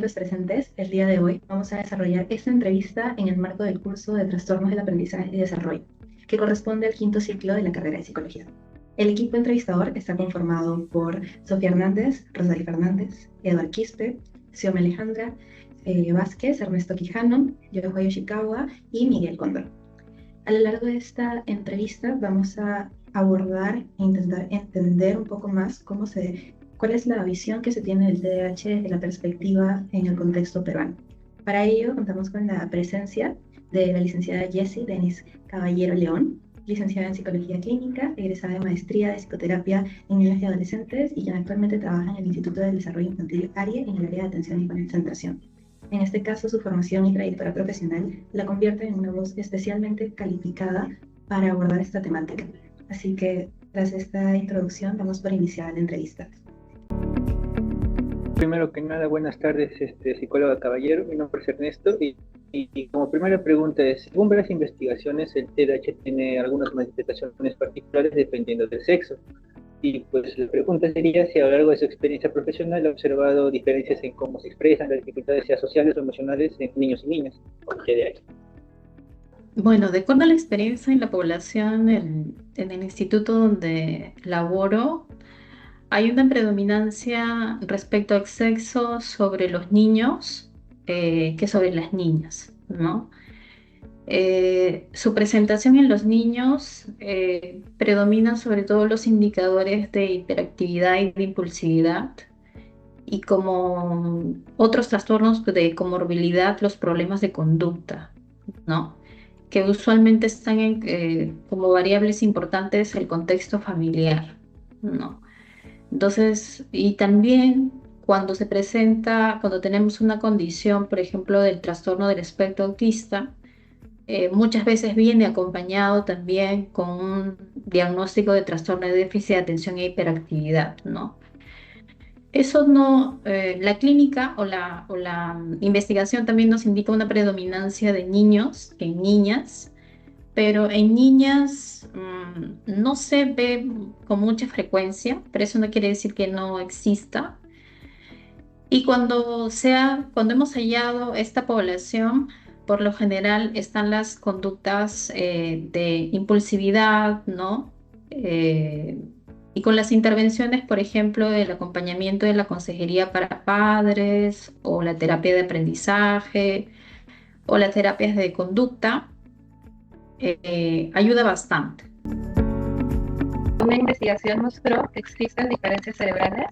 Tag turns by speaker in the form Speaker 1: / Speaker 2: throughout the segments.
Speaker 1: los presentes. El día de hoy vamos a desarrollar esta entrevista en el marco del curso de Trastornos del Aprendizaje y Desarrollo, que corresponde al quinto ciclo de la carrera de Psicología. El equipo entrevistador está conformado por Sofía Hernández, Rosalie Fernández, Eduard Quispe, Xiome Alejandra Vázquez, Ernesto Quijano, Yohei Yoshikawa y Miguel Cóndor. A lo largo de esta entrevista vamos a abordar e intentar entender un poco más cuál es la visión que se tiene del TDAH desde la perspectiva en el contexto peruano. Para ello contamos con la presencia de la licenciada Jessie Denis Caballero León, licenciada en Psicología Clínica, egresada de Maestría de Psicoterapia en Niños y Adolescentes y quien actualmente trabaja en el Instituto del Desarrollo Infantil ARIE en el área de atención y concentración. En este caso, su formación y trayectoria profesional la convierte en una voz especialmente calificada para abordar esta temática. Así que, tras esta introducción, vamos por iniciar la entrevista.
Speaker 2: Primero que nada, buenas tardes, psicóloga Caballero. Mi nombre es Ernesto y como primera pregunta es, según varias investigaciones, el TDAH tiene algunas manifestaciones particulares dependiendo del sexo. Y pues la pregunta sería si a lo largo de su experiencia profesional ha observado diferencias en cómo se expresan las dificultades, sea sociales o emocionales, en niños y niñas con TDAH.
Speaker 3: Bueno, de acuerdo a la experiencia en la población en el instituto donde laboro, hay una predominancia respecto al sexo sobre los niños que sobre las niñas, ¿no? Su presentación en los niños predomina sobre todo los indicadores de hiperactividad y de impulsividad, y como otros trastornos de comorbilidad, los problemas de conducta, ¿no? Que usualmente están como variables importantes el contexto familiar, ¿no? Entonces, y también cuando cuando tenemos una condición, por ejemplo, del trastorno del espectro autista, muchas veces viene acompañado también con un diagnóstico de trastorno de déficit de atención e hiperactividad, ¿no? Eso no, la clínica o la investigación también nos indica una predominancia de niños que en niñas, pero en niñas no se ve con mucha frecuencia, pero eso no quiere decir que no exista. Y cuando hemos hallado esta población, por lo general están las conductas de impulsividad, ¿no? Y con las intervenciones, por ejemplo, del acompañamiento de la consejería para padres, o la terapia de aprendizaje, o las terapias de conducta, ayuda bastante.
Speaker 4: Una investigación mostró que existen diferencias cerebrales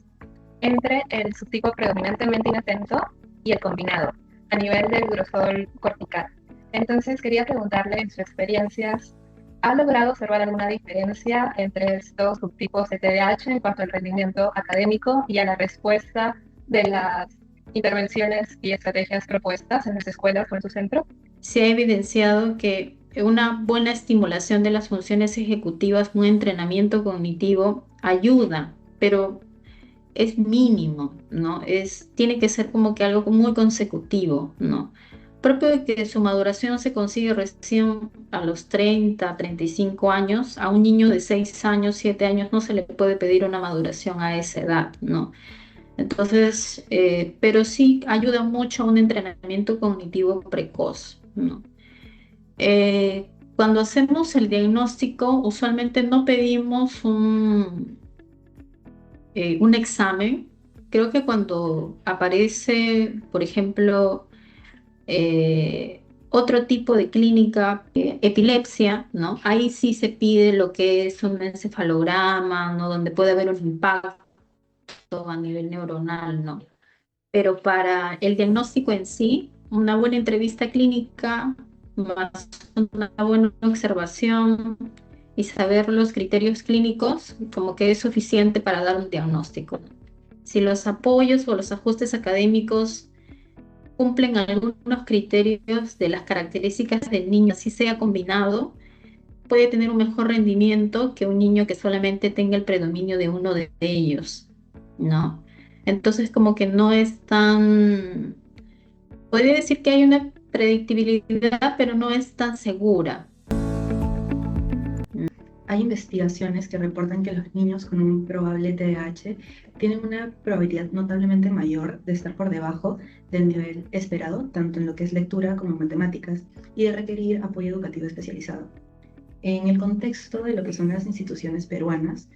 Speaker 4: entre el subtipo predominantemente inatento y el combinado, a nivel del grosor cortical. Entonces quería preguntarle, en sus experiencias, ¿ha logrado observar alguna diferencia entre estos subtipos de TDAH en cuanto al rendimiento académico y a la respuesta de las intervenciones y estrategias propuestas en las escuelas o en su centro?
Speaker 3: Se ha evidenciado que una buena estimulación de las funciones ejecutivas, un entrenamiento cognitivo ayuda, pero es mínimo, ¿no? Tiene que ser como que algo muy consecutivo, ¿no? Propio de que su maduración se consigue recién a los 30, 35 años. A un niño de 6 años, 7 años no se le puede pedir una maduración a esa edad, ¿no? Entonces, pero sí ayuda mucho a un entrenamiento cognitivo precoz, ¿no? Cuando hacemos el diagnóstico, usualmente no pedimos un examen. Creo que cuando aparece, por ejemplo, otro tipo de clínica, epilepsia, ¿no? Ahí sí se pide lo que es un encefalograma, ¿no? Donde puede haber un impacto a nivel neuronal, ¿no? Pero para el diagnóstico en sí, una buena entrevista clínica, más una buena observación y saber los criterios clínicos, como que es suficiente para dar un diagnóstico. Si los apoyos o los ajustes académicos cumplen algunos criterios de las características del niño, así sea combinado, puede tener un mejor rendimiento que un niño que solamente tenga el predominio de uno de ellos, ¿no? Entonces, como que no es tan... Podría decir que hay una predictibilidad, pero no es tan segura.
Speaker 1: hay investigaciones que reportan que los niños con un probable TDAH tienen una probabilidad notablemente mayor de estar por debajo del nivel esperado, tanto en lo que es lectura como matemáticas, y de requerir apoyo educativo especializado. En el contexto de lo que son las instituciones peruanas,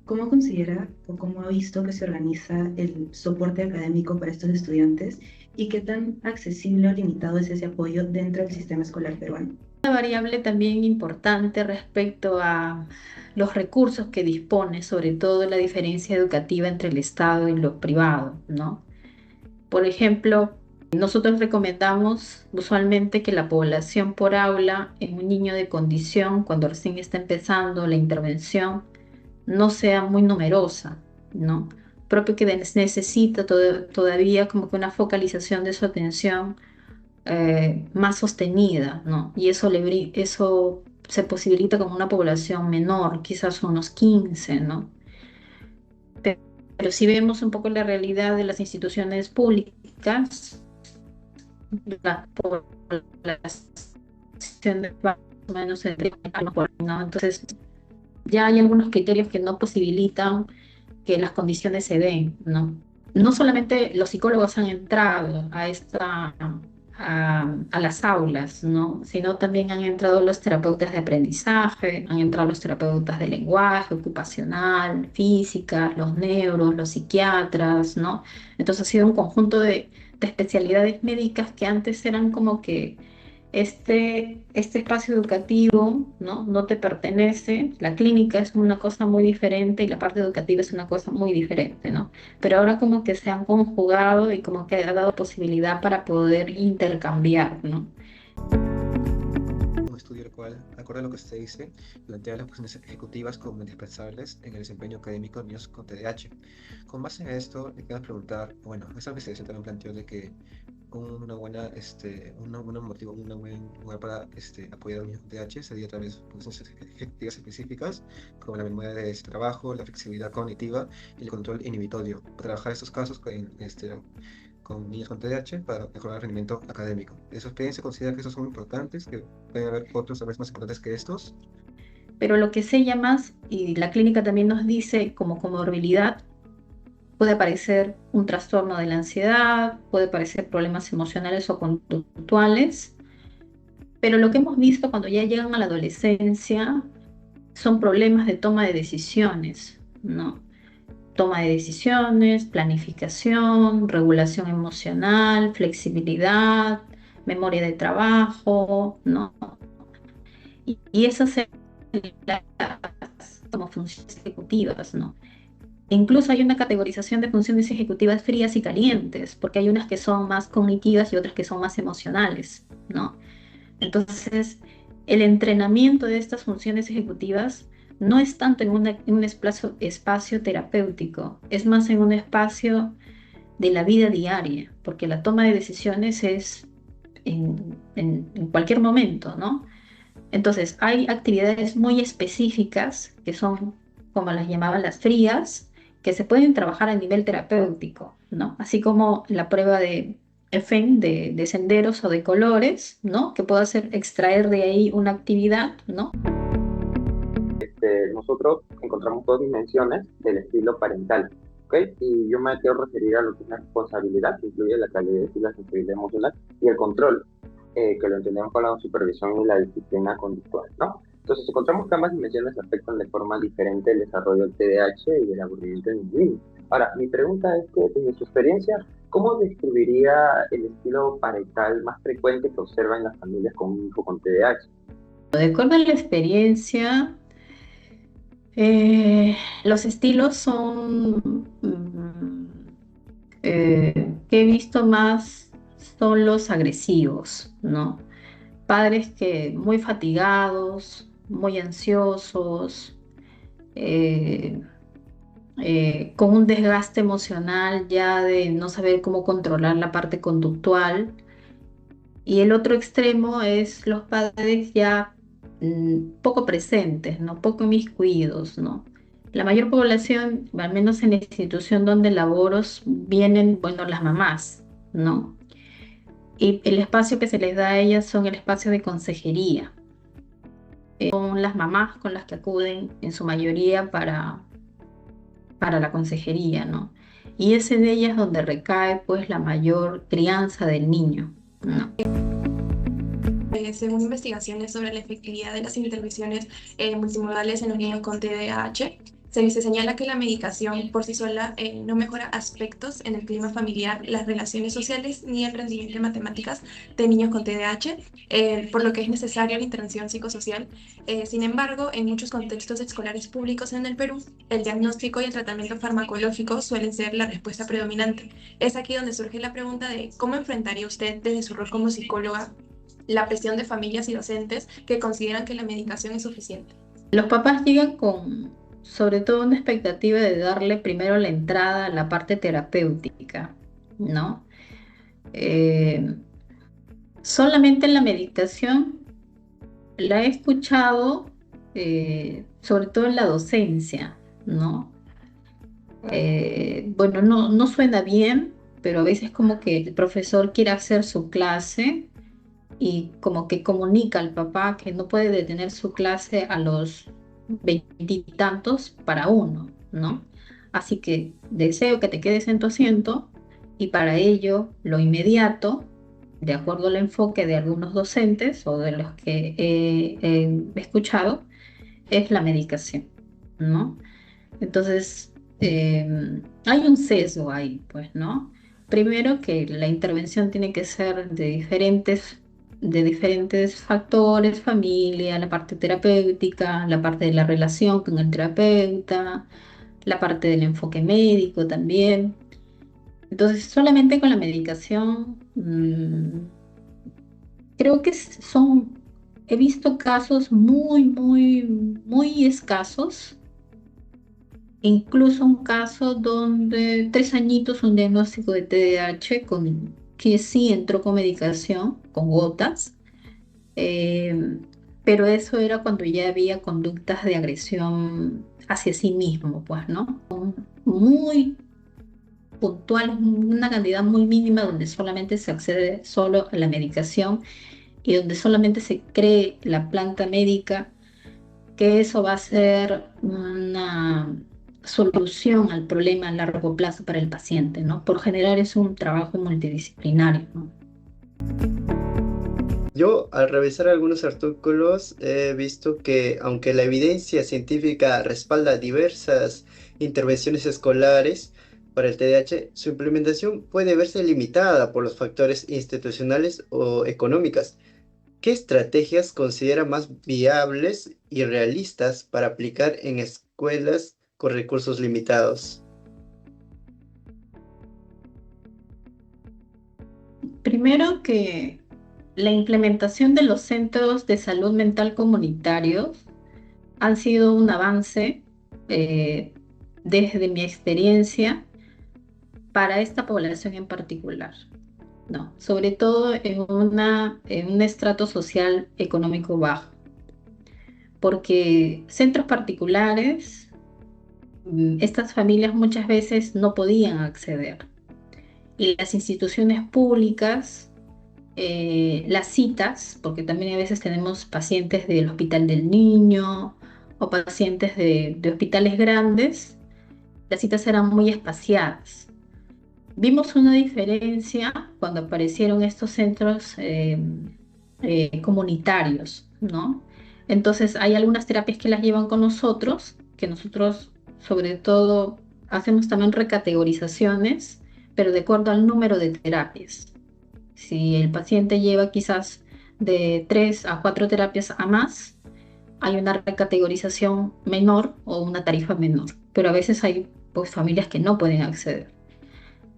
Speaker 1: ¿cómo considera o cómo ha visto que se organiza el soporte académico para estos estudiantes y qué tan accesible o limitado es ese apoyo dentro del sistema escolar peruano?
Speaker 3: Una variable también importante respecto a los recursos que dispone, sobre todo la diferencia educativa entre el Estado y lo privado, ¿no? Por ejemplo, nosotros recomendamos usualmente que la población por aula en un niño de condición, cuando recién está empezando la intervención, no sea muy numerosa, ¿no? Propio que necesita todavía como que una focalización de su atención más sostenida, ¿no? Y eso se posibilita con una población menor, quizás unos 15, ¿no? Pero si vemos un poco la realidad de las instituciones públicas, la población de más o menos ¿no? Entonces ya hay algunos criterios que no posibilitan que las condiciones se den, ¿no? No solamente los psicólogos han entrado a las aulas, ¿no? Sino también han entrado los terapeutas de aprendizaje, han entrado los terapeutas de lenguaje, ocupacional, física, los neuros, los psiquiatras, ¿no? Entonces ha sido un conjunto de especialidades médicas que antes eran como que este espacio educativo, ¿no? No te pertenece, la clínica es una cosa muy diferente y la parte educativa es una cosa muy diferente, ¿no? Pero ahora como que se han conjugado y como que ha dado posibilidad para poder intercambiar, ¿no?
Speaker 5: Un estudio el cual, acorde a lo que usted dice, plantea las funciones ejecutivas como indispensables en el desempeño académico de niños con TDAH. Con base en esto, le quiero preguntar, bueno, esta investigación también planteó de que una buena, un buen motivo, una buena lugar para apoyar a los niños con TDAH sería a través de funciones ejecutivas específicas, como la memoria de trabajo, la flexibilidad cognitiva y el control inhibitorio. Para trabajar estos casos con niños con TDAH para mejorar el rendimiento académico. ¿De su experiencia considera que estos son importantes, que pueden haber otros a veces más importantes que estos?
Speaker 3: Pero lo que se llama, y la clínica también nos dice como comorbilidad, puede aparecer un trastorno de la ansiedad, puede aparecer problemas emocionales o conductuales, pero lo que hemos visto cuando ya llegan a la adolescencia son problemas de toma de decisiones, ¿no? Toma de decisiones, planificación, regulación emocional, flexibilidad, memoria de trabajo, ¿no? Y esas son como funciones ejecutivas, ¿no? Incluso hay una categorización de funciones ejecutivas frías y calientes, porque hay unas que son más cognitivas y otras que son más emocionales, ¿no? Entonces, el entrenamiento de estas funciones ejecutivas no es tanto en un espacio terapéutico, es más en un espacio de la vida diaria, porque la toma de decisiones es en cualquier momento, ¿no? Entonces, hay actividades muy específicas que son, como las llamaban las frías, que se pueden trabajar a nivel terapéutico, ¿no? Así como la prueba de EFEN de senderos o de colores, ¿no? Que puedo hacer extraer de ahí una actividad, ¿no?
Speaker 6: Nosotros encontramos dos dimensiones del estilo parental, ¿ok? Y yo me quiero referir a lo que es la responsabilidad, que incluye la calidad y la sensibilidad emocional, y el control, que lo entendemos con la supervisión y la disciplina conductual, ¿no? Entonces, encontramos que ambas dimensiones afectan de forma diferente el desarrollo del TDAH y el aburrimiento en el niño. Ahora, mi pregunta es que, en su experiencia, ¿cómo describiría el estilo parental más frecuente que observa en las familias con un hijo con TDAH?
Speaker 3: De acuerdo a la experiencia, los estilos son que he visto más son los agresivos, ¿no? Padres que muy fatigados, muy ansiosos, con un desgaste emocional ya de no saber cómo controlar la parte conductual. Y el otro extremo es los padres ya poco presentes, ¿no? Poco inmiscuidos, ¿no? La mayor población, al menos en la institución donde laboro, vienen, bueno, las mamás, ¿no? Y el espacio que se les da a ellas son el espacio de consejería. son las mamás con las que acuden en su mayoría para la consejería, ¿no? Y es en ellas donde recae pues la mayor crianza del niño, ¿no?
Speaker 7: Según investigaciones sobre la efectividad de las intervenciones multimodales en los niños con TDAH, se señala que la medicación por sí sola no mejora aspectos en el clima familiar, las relaciones sociales ni el rendimiento en matemáticas de niños con TDAH, por lo que es necesaria la intervención psicosocial. Sin embargo, en muchos contextos escolares públicos en el Perú, el diagnóstico y el tratamiento farmacológico suelen ser la respuesta predominante. Es aquí donde surge la pregunta de cómo enfrentaría usted desde su rol como psicóloga la presión de familias y docentes que consideran que la medicación es suficiente.
Speaker 3: Los papás llegan con, sobre todo, una expectativa de darle primero la entrada a la parte terapéutica, ¿no? Solamente en la meditación la he escuchado, sobre todo en la docencia, ¿no? Bueno, no suena bien, pero a veces como que el profesor quiere hacer su clase y como que comunica al papá que no puede detener su clase a los veintitantos para uno, ¿no? Así que deseo que te quedes en tu asiento y para ello lo inmediato, de acuerdo al enfoque de algunos docentes o de los que he escuchado, es la medicación, ¿no? Entonces, hay un sesgo ahí, pues, ¿no? Primero que la intervención tiene que ser de diferentes factores, familia, la parte terapéutica, la parte de la relación con el terapeuta, la parte del enfoque médico también. Entonces, solamente con la medicación, creo que he visto casos muy escasos. Incluso un caso donde 3 añitos, un diagnóstico de TDAH que sí entró con medicación, con gotas, pero eso era cuando ya había conductas de agresión hacia sí mismo, pues, ¿no? Muy puntual, una cantidad muy mínima donde solamente se accede solo a la medicación y donde solamente se cree la planta médica que eso va a ser una solución al problema a largo plazo para el paciente, ¿no? Por general es un trabajo multidisciplinario, ¿no?
Speaker 8: Yo, al revisar algunos artículos, he visto que, aunque la evidencia científica respalda diversas intervenciones escolares para el TDAH, su implementación puede verse limitada por los factores institucionales o económicas. ¿Qué estrategias considera más viables y realistas para aplicar en escuelas con recursos limitados?
Speaker 3: Primero que la implementación de los centros de salud mental comunitarios han sido un avance, desde mi experiencia para esta población en particular, ¿no? Sobre todo en un estrato social económico bajo, porque centros particulares, estas familias muchas veces no podían acceder y las instituciones públicas, las citas, porque también a veces tenemos pacientes del Hospital del Niño o pacientes de hospitales grandes, las citas eran muy espaciadas. Vimos una diferencia cuando aparecieron estos centros comunitarios, ¿no? Entonces hay algunas terapias que las llevan con nosotros, que nosotros sobre todo hacemos también recategorizaciones, pero de acuerdo al número de terapias. Si el paciente lleva quizás de 3 a 4 terapias a más, hay una recategorización menor o una tarifa menor, pero a veces hay pues, familias que no pueden acceder.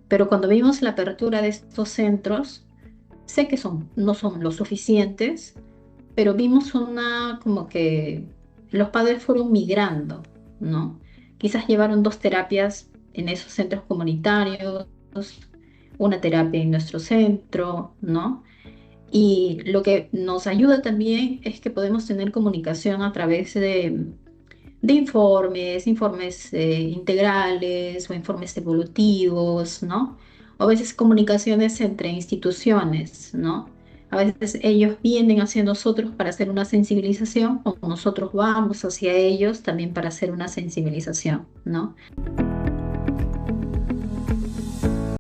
Speaker 3: Pero cuando vimos la apertura de estos centros, sé que no son lo suficientes, pero vimos como que los padres fueron migrando, ¿no? Quizás llevaron 2 terapias en esos centros comunitarios, una terapia en nuestro centro, ¿no? Y lo que nos ayuda también es que podemos tener comunicación a través de informes integrales o informes evolutivos, ¿no? O a veces comunicaciones entre instituciones, ¿no? A veces ellos vienen hacia nosotros para hacer una sensibilización o nosotros vamos hacia ellos también para hacer una sensibilización, ¿no?